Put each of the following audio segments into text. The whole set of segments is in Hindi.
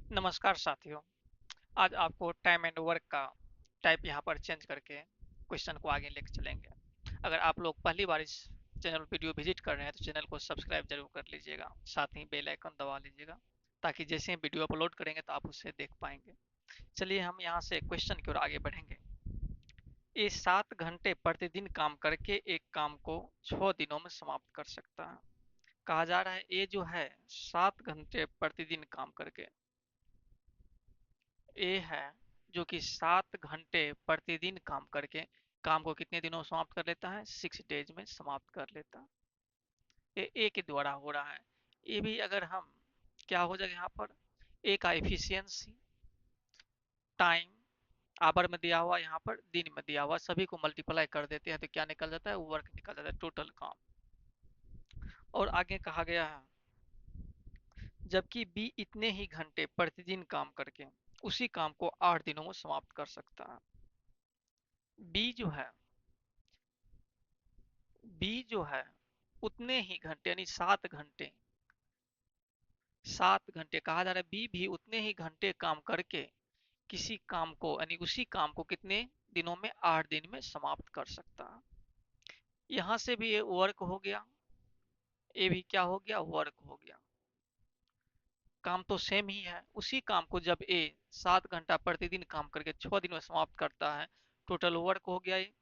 नमस्कार साथियों। आज आपको टाइम एंड वर्क का टाइप यहाँ पर चेंज करके क्वेश्चन को आगे लेकर चलेंगे। अगर आप लोग पहली बार इस चैनल वीडियो विजिट कर रहे हैं तो चैनल को सब्सक्राइब जरूर कर लीजिएगा, साथ ही बेल आइकन दबा लीजिएगा ताकि जैसे ही वीडियो अपलोड करेंगे तो आप उसे देख पाएंगे। चलिए हम यहाँ से क्वेश्चन की ओर आगे बढ़ेंगे। ये 7 घंटे प्रतिदिन काम करके एक काम को 6 दिनों में समाप्त कर सकता है। कहा जा रहा है ये जो है 7 घंटे प्रतिदिन काम करके, ए है जो कि 7 घंटे प्रतिदिन काम करके काम को कितने दिनों में समाप्त कर लेता है, 6 डेज में समाप्त कर लेता है। ये ए के द्वारा हो रहा है। ये भी अगर हम क्या हो जाएगा यहाँ पर, ए का एफिशिएंसी टाइम आवर में दिया हुआ, यहाँ पर दिन में दिया हुआ, सभी को मल्टीप्लाई कर देते हैं तो क्या निकल जाता है, वर्क निकल जाता है, टोटल काम। और आगे कहा गया है जबकि बी इतने ही घंटे प्रतिदिन काम करके उसी काम को 8 दिनों में समाप्त कर सकता है। बी जो है बी जो है उतने ही घंटे यानी 7 घंटे, 7 घंटे कहा जा रहा है बी भी उतने ही घंटे काम करके किसी काम को यानी उसी काम को कितने दिनों में, 8 दिन में समाप्त कर सकता है। यहां से भी ये वर्क हो गया, ये भी क्या हो गया, वर्क हो गया। काम तो सेम ही है, उसी काम को जब ए 7 घंटा प्रतिदिन काम करके 6 दिन में समाप्त करता है, टोटल वर्क हो गया ये।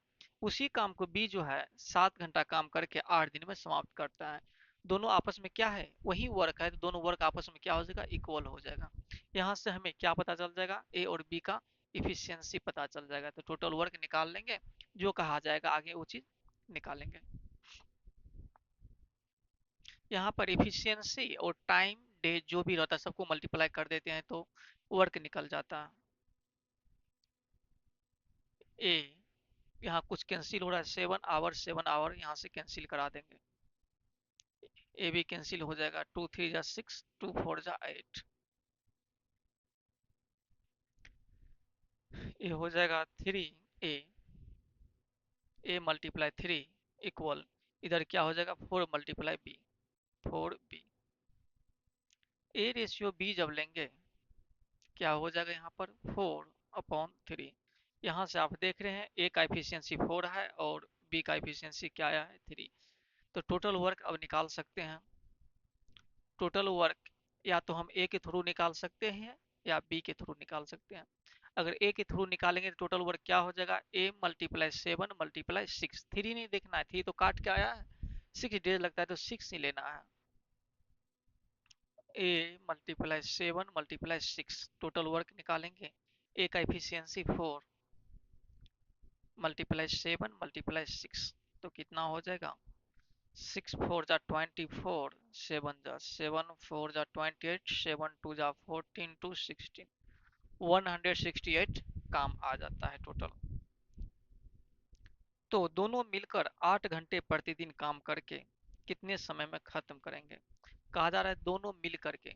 उसी काम को बी जो है 7 घंटा काम करके 8 दिन में समाप्त करता है। दोनों आपस में क्या है, वही वर्क है, तो दोनों वर्क आपस में क्या हो जाएगा, इक्वल हो जाएगा। यहाँ से हमें क्या पता चल जाएगा, ए और बी का इफिशियंसी पता चल जाएगा, तो टोटल वर्क निकाल लेंगे, जो कहा जाएगा आगे वो चीज निकालेंगे। यहाँ पर इफिशियंसी और टाइम डे जो भी रहता है सबको मल्टीप्लाई कर देते हैं तो वर्क निकल जाता है। ए यहाँ कुछ कैंसिल हो रहा है, 7 आवर 7 आवर यहाँ से कैंसिल करा देंगे, ए भी कैंसिल हो जाएगा, 2 3 जा 6, 2 4 जा 8, ये हो जाएगा 3 ए मल्टीप्लाई 3 इधर क्या हो जाएगा, 4 multiply B, 4 B. A ratio B जब लेंगे क्या हो जाएगा यहाँ पर, 4/3। यहाँ से आप देख रहे हैं ए का एफिशिएंसी 4 है और बी का एफिशिएंसी क्या आया है, 3। तो टोटल वर्क अब निकाल सकते हैं। टोटल वर्क या तो हम ए के थ्रू निकाल सकते हैं या बी के थ्रू निकाल सकते हैं। अगर ए के थ्रू निकालेंगे तो टोटल वर्क क्या हो जाएगा, ए मल्टीप्लाई 7 मल्टीप्लाई 6, 3 नहीं देखना है, 3 तो काट के आया है, 6 डेज लगता है तो 6 ही लेना है। A multiply 7 multiply 6, total work निकालेंगे, ए का एफिशिएंसी 4 मल्टीप्लाई 7 मल्टीप्लाई 6, तो कितना हो जाएगा, 6 4 जा 24, 7 जा 7 4 जा 28, 7 2 जा 14, 2 16, 168 काम आ जाता है टोटल। तो दोनों मिलकर 8 घंटे प्रतिदिन काम करके कितने समय में खत्म करेंगे। कहा जा रहा है दोनों मिल करके,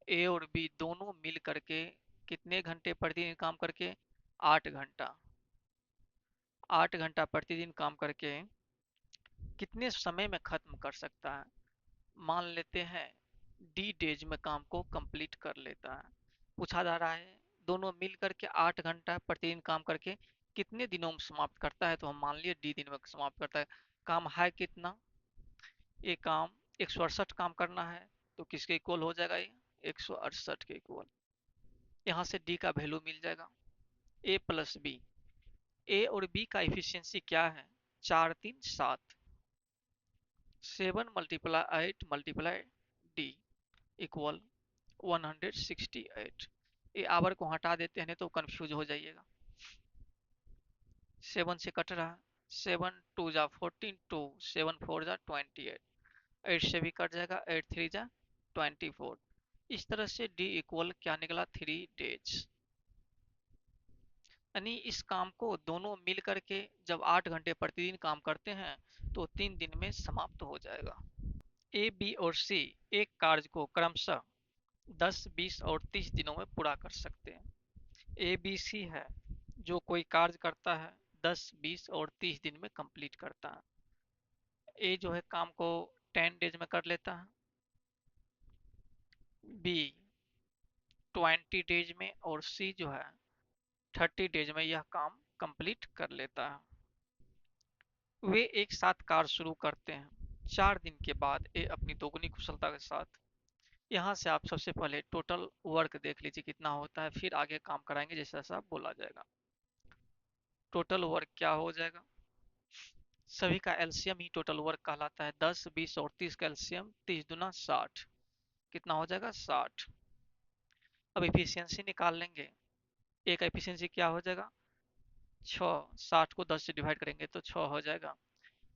ए और बी दोनों मिल करके कितने घंटे प्रतिदिन काम करके, 8 घंटा, 8 घंटा प्रतिदिन काम करके कितने समय में खत्म कर सकता है। मान लेते हैं डी डेज में काम को कंप्लीट कर लेता है। पूछा जा रहा है दोनों मिल करके 8 घंटा प्रतिदिन काम करके कितने दिनों में समाप्त करता है, तो हम मान लिए डी दिन में समाप्त करता है। काम है कितना, ये काम 168 काम करना है, तो किसके इक्वल हो जाएगा ये, 168 के इक्वल। यहाँ से डी का वैल्यू मिल जाएगा, ए प्लस बी। ए और बी का इफिशियंसी क्या है, 4 3 7, 7 मल्टीप्लाई 8 मल्टीप्लाई डी इक्वल 168। ये आवर को हटा देते हैं नहीं तो कंफ्यूज हो जाइएगा, 7 से कट रहा है, 7 2 जा 14, 2 7 4 जा 28, 8 से भी कट जाएगा, 8 3 जा 24। इस तरह से डी इक्वल क्या निकला, 3 डेज। यानी इस काम को दोनों मिल करके जब 8 घंटे प्रतिदिन काम करते हैं तो 3 दिन में समाप्त हो जाएगा। ए बी और सी एक कार्य को क्रमशः 10 20 और 30 दिनों में पूरा कर सकते हैं। ए बी सी है जो कोई कार्य करता है 10 20 और 30 दिन में कंप्लीट करता है। ए जो है काम को 10 डेज में कर लेता है, बी 20 डेज में और सी जो है 30 डेज में यह काम कंप्लीट कर लेता है। वे एक साथ कार्य शुरू करते हैं। 4 दिन के बाद ए अपनी दोगुनी कुशलता के साथ। यहाँ से आप सबसे पहले टोटल वर्क देख लीजिए कितना होता है, फिर आगे काम कराएंगे जैसा जैसा बोला जाएगा। टोटल वर्क क्या हो जाएगा, सभी का एलसीएम ही टोटल वर्क कहलाता है। 10, 20 और 30 का एलसीएम 30 दूना 60, कितना हो जाएगा 60। अब इफिशियंसी निकाल लेंगे। ए का इफिशियंसी क्या हो जाएगा 6, 60 को 10 से डिवाइड करेंगे तो 6 हो जाएगा।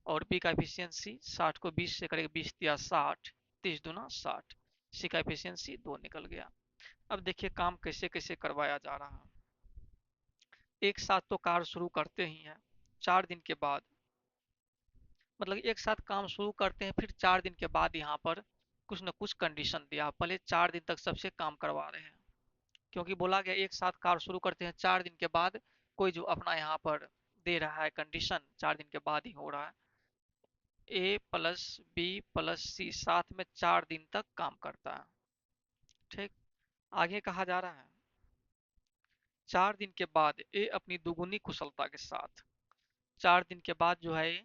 और बी का एफिशिएंसी 60 को 20 से करेंगे, 20 दिया 60, 30 दूना 60। सी का एफिशिएंसी 2 निकल गया। अब देखिए काम कैसे कैसे करवाया जा रहा है। एक साथ तो कार्य शुरू करते ही हैं, 4 दिन के बाद, मतलब एक साथ काम शुरू करते हैं, फिर 4 दिन के बाद यहाँ पर कुछ न कुछ कंडीशन दिया। पहले 4 दिन तक सबसे काम करवा रहे हैं, क्योंकि बोला गया एक साथ कार्य शुरू करते हैं, 4 दिन के बाद कोई जो अपना यहाँ पर दे रहा है कंडीशन, 4 दिन के बाद ही हो रहा है। ए प्लस बी प्लस सी साथ में 4 दिन तक काम करता है। ठीक, आगे कहा जा रहा है 4 दिन के बाद ए अपनी दुगुनी कुशलता के साथ। 4 दिन के बाद जो है ये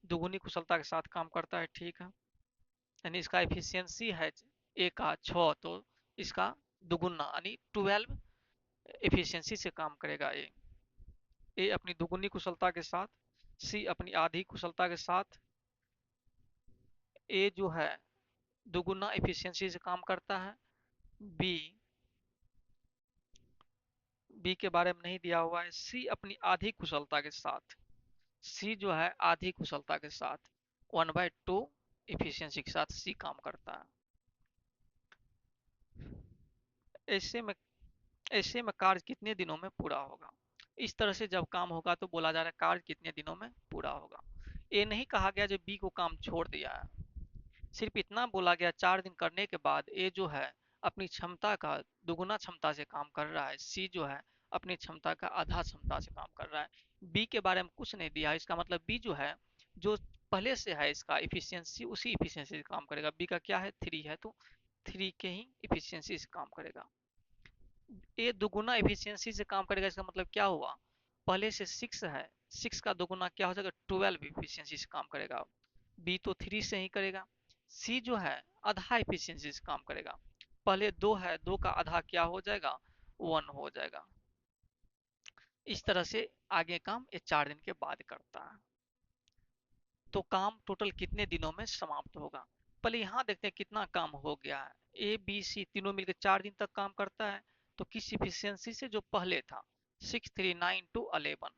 दुगुनी कुशलता के साथ काम करता है। ठीक है, यानी इसका एफिशिएंसी है ए का 6, तो इसका दुगुना यानी 12 एफिशिएंसी से काम करेगा ए अपनी दुगुनी कुशलता के साथ, सी अपनी आधी कुशलता के साथ। ए जो है दुगुना एफिशिएंसी से काम करता है। बी बी के बारे में नहीं दिया हुआ है। सी अपनी आधी कुशलता के साथ, सी जो है आधी कुशलता के साथ 1/2 एफिशिएंसी के साथ सी काम करता है। ऐसे में कार्य कितने दिनों में पूरा होगा। इस तरह से जब काम होगा तो बोला जा रहा है कार्य कितने दिनों में पूरा होगा। ये नहीं कहा गया जो बी को काम छोड़ दिया है, सिर्फ इतना बोला गया 4 दिन करने के बाद ए जो है अपनी क्षमता का दुगुना क्षमता से काम कर रहा है, सी जो है अपनी क्षमता का आधा क्षमता से काम कर रहा है। बी के बारे में कुछ नहीं दिया, इसका मतलब बी जो है जो पहले से है इसका इफिशियंसी उसी इफिशियंसी से काम करेगा। बी का क्या है 3 है, तो 3 के ही इफिशियंसी से काम करेगा। ए दुगुना एफिशिएंसी से काम करेगा, इसका मतलब क्या हुआ, पहले से 6 है, 6 का दुगुना क्या हो जाएगा 12 एफिशिएंसी से काम करेगा। बी तो 3 से ही करेगा। सी जो है आधा एफिशिएंसी से काम करेगा, पहले 2 है, 2 का आधा क्या हो जाएगा 1 हो जाएगा। इस तरह से आगे काम ये 4 दिन के बाद करता है। तो काम टोटल कितने दिनों में समाप्त होगा, पहले यहाँ देखते हैं कितना काम हो गया है। ए बी सी तीनों मिलकर 4 दिन तक काम करता है, तो किस इफिशियंसी से जो पहले था 6, 3, 9 to 11,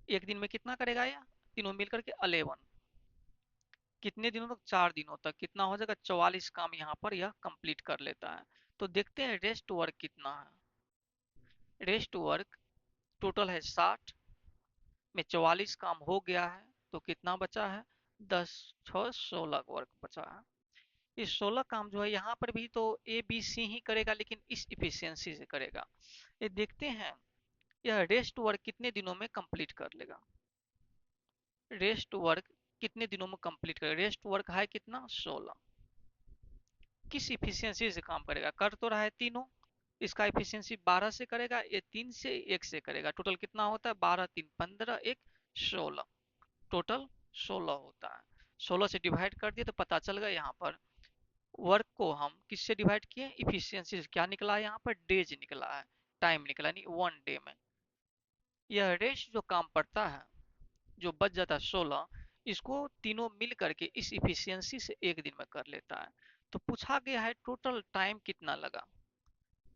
एक दिन में कितना करेगा या तीनों मिलकर के 11, कितने दिनों तक 4 दिनों तक, कितना हो जाएगा 44 काम यहाँ पर यह कंप्लीट कर लेता है। तो देखते हैं रेस्ट वर्क कितना है। रेस्ट वर्क टोटल है 60 में 44 काम हो गया है, तो कितना बचा है 10, 6, 16 वर्क बचा है। इस 16 काम जो है यहाँ पर भी तो ए बी सी ही करेगा, लेकिन इस इफिशियंसी से करेगा। ये देखते हैं यह रेस्ट वर्क कितने दिनों में कंप्लीट कर लेगा। रेस्ट वर्क कितने दिनों में कंप्लीट करेगा, रेस्ट वर्क है कितना 16, किस इफिशियंसी से काम करेगा, कर तो रहा है तीनों, इसका इफिशियंसी 12 से करेगा, ये 3 से 1 से करेगा। टोटल कितना होता है 12, 3, 15, 1, 16, टोटल 16 होता है। 16 से डिवाइड कर दिए तो पता चल गया यहाँ पर वर्क को हम किससे डिवाइड किए इफिशियंसी से, क्या निकला है यहाँ पर डेज निकला है, टाइम निकला नहीं 1 डे में। यह रेस्ट जो काम पड़ता है जो बच जाता है 16, इसको तीनों मिल करके इस इफिशियंसी से एक दिन में कर लेता है। तो पूछा गया है टोटल टाइम कितना लगा,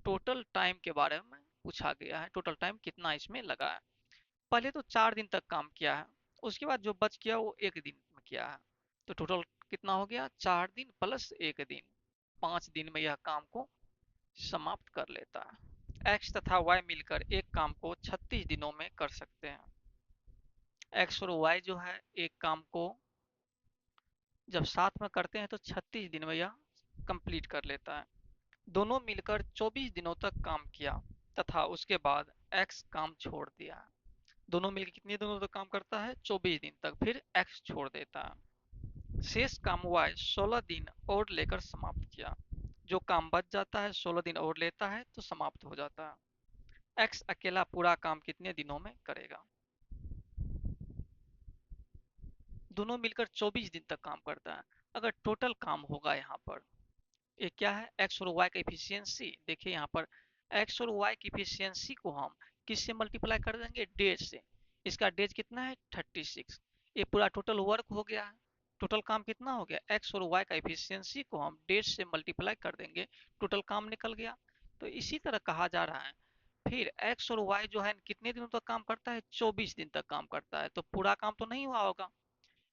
टोटल टाइम के बारे में पूछा गया है, टोटल टाइम कितना इसमें लगा है। पहले तो 4 दिन तक काम किया है, उसके बाद जो बच किया वो एक दिन में किया है, तो टोटल कितना हो गया 4 दिन प्लस एक दिन, 5 दिन में यह काम को समाप्त कर लेता है। एक्स तथा वाई मिलकर एक काम को 36 दिनों में कर सकते हैं। एक्स और वाई जो है एक काम को जब साथ में करते हैं तो 36 दिन में यह कंप्लीट कर लेता है। दोनों मिलकर 24 दिनों तक काम किया तथा उसके बाद एक्स काम छोड़ दिया। दोनों मिलकर कितने दिनों तक काम करता है 24 दिन तक, फिर एक्स छोड़ देता है। शेष काम वाई 16 दिन और लेकर समाप्त किया। जो काम बच जाता है 16 दिन और लेता है तो समाप्त हो जाता है। एक्स अकेला पूरा काम कितने दिनों में करेगा? दोनों मिलकर 24 दिन तक काम करता है। अगर टोटल काम होगा यहाँ पर, ये क्या है, एक्स और वाई का इफिशियंसी। देखिए यहाँ पर एक्स और वाई की इफिशियंसी को हम किससे मल्टीप्लाई कर देंगे? डेज से। इसका डेज कितना है? 36। ये पूरा टोटल वर्क हो गया है। टोटल काम कितना हो गया? एक्स और वाई का इफिशियंसी को हम डेज से मल्टीप्लाई कर देंगे, टोटल काम निकल गया। तो इसी तरह कहा जा रहा है, फिर एक्स और वाई जो है कितने दिनों तक काम करता है? 24 दिन तक काम करता है। तो पूरा काम तो नहीं हुआ होगा।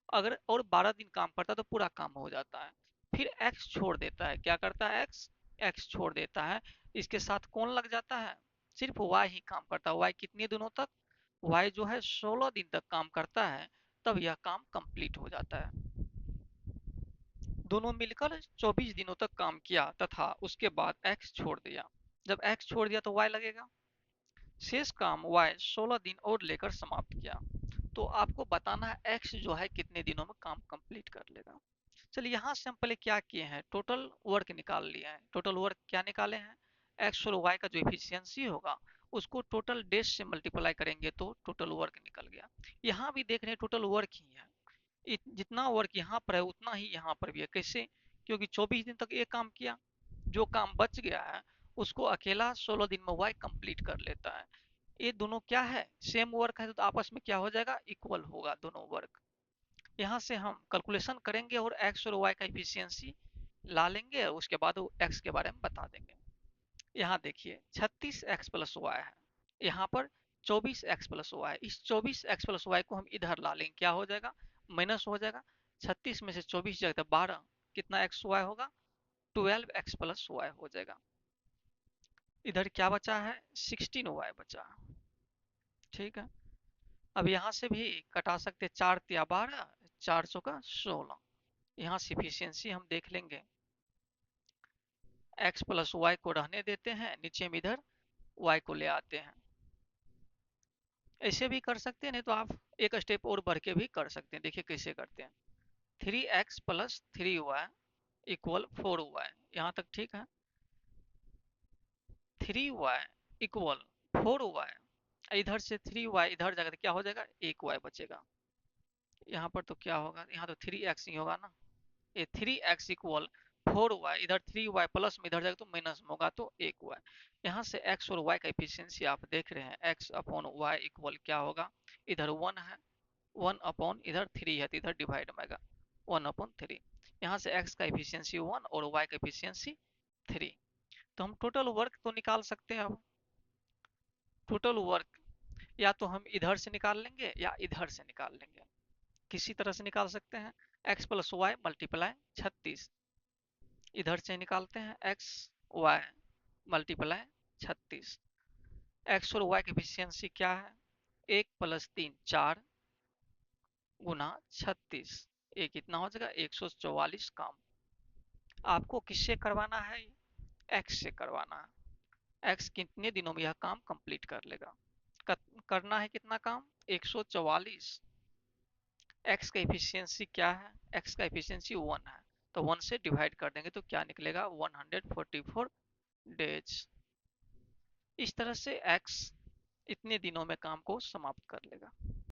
अगर और 12 दिन काम करता है तो पूरा काम हो जाता है। फिर एक्स छोड़ देता है। क्या करता है एक्स? एक्स छोड़ देता है। इसके साथ कौन लग जाता है? सिर्फ वाई ही काम करता है। वाई कितने दिनों तक? वाई जो है 16 दिन तक काम करता है, तब यह काम कंप्लीट हो जाता है। दोनों मिलकर 24 दिनों तक काम किया तथा उसके बाद एक्स छोड़ दिया। जब एक्स छोड़ दिया तो वाई लगेगा। शेष काम वाई 16 दिन और लेकर समाप्त किया। तो आपको बताना है एक्स जो है कितने दिनों में काम कंप्लीट कर लेगा। चलिए यहाँ से हम पहले क्या किए हैं, टोटल वर्क निकाल लिया है। टोटल वर्क क्या निकाले हैं? एक्स और वाई का जो इफिशियंसी होगा उसको टोटल डेज से मल्टीप्लाई करेंगे तो टोटल वर्क निकल गया। यहाँ भी देख रहे हैं टोटल वर्क ही है। जितना वर्क यहाँ पर है उतना ही यहाँ पर भी है। कैसे? क्योंकि 24 दिन तक ये काम किया, जो काम बच गया है उसको अकेला 16 दिन में वाई कंप्लीट कर लेता है। ये दोनों क्या है? सेम वर्क है तो आपस में क्या हो जाएगा? इक्वल होगा दोनों वर्क। यहाँ से हम कैलकुलेशन करेंगे और एक्स और वाई का इफिशियंसी ला लेंगे, उसके बाद वो एक्स के बारे में बता देंगे। यहाँ देखिए 36x प्लस वाई है, यहाँ पर 24x प्लस वाई। इस 24x प्लस वाई को हम इधर ला लेंगे, क्या हो जाएगा? माइनस हो जाएगा। 36 में से 24 जाएगा तो 12, कितना एक्स वाई होगा? 12x प्लस वाई हो जाएगा। इधर क्या बचा है? 16y बचा। ठीक है। अब यहाँ से भी कटा सकते, 4 तिया 12, 4 चौका 16। यहाँ से इफिशियंसी हम देख लेंगे। x प्लस वाई को रहने देते हैं, नीचे में इधर y को ले आते हैं। ऐसे भी कर सकते हैं, नहीं तो आप एक स्टेप और बढ़ के भी कर सकते हैं। देखिए कैसे करते हैं। 3x plus 3y equal 4y। यहाँ तक ठीक है। 3y equal 4y। इधर से 3y इधर जाएगा तो क्या हो जाएगा? 1y बचेगा। यहाँ पर तो क्या होगा? यहाँ तो 3x ही होगा ना। ये 3x इक्वल 4y, इधर 3y प्लस में इधर जाएगा तो माइनस में होगा तो 1y। यहाँ से x और y का इफिशियंसी आप देख रहे हैं, x अपॉन y इक्वल क्या होगा? इधर 1 है, 1 अपॉन इधर 3 है तो इधर डिवाइड में आएगा 1/3। यहाँ से x का इफिशियंसी 1 और y का इफिशियंसी 3। तो हम टोटल वर्क तो निकाल सकते हैं। अब टोटल वर्क या तो हम इधर से निकाल लेंगे या इधर से निकाल लेंगे, किसी तरह से निकाल सकते हैं। x प्लस वाई मल्टीप्लाई 36, इधर से निकालते हैं x y मल्टीप्लाई 36। x और y की एफिशिएंसी क्या है? 1 प्लस 3 4 गुना 36, ये कितना हो जाएगा? 144 काम। आपको किससे करवाना है? x से करवाना है। x कितने दिनों में यह काम कंप्लीट कर लेगा? करना है कितना काम? 144। x का एफिशिएंसी क्या है? x का एफिशिएंसी 1 है, तो 1 से डिवाइड कर देंगे तो क्या निकलेगा? 144 डेज। इस तरह से x इतने दिनों में काम को समाप्त कर लेगा।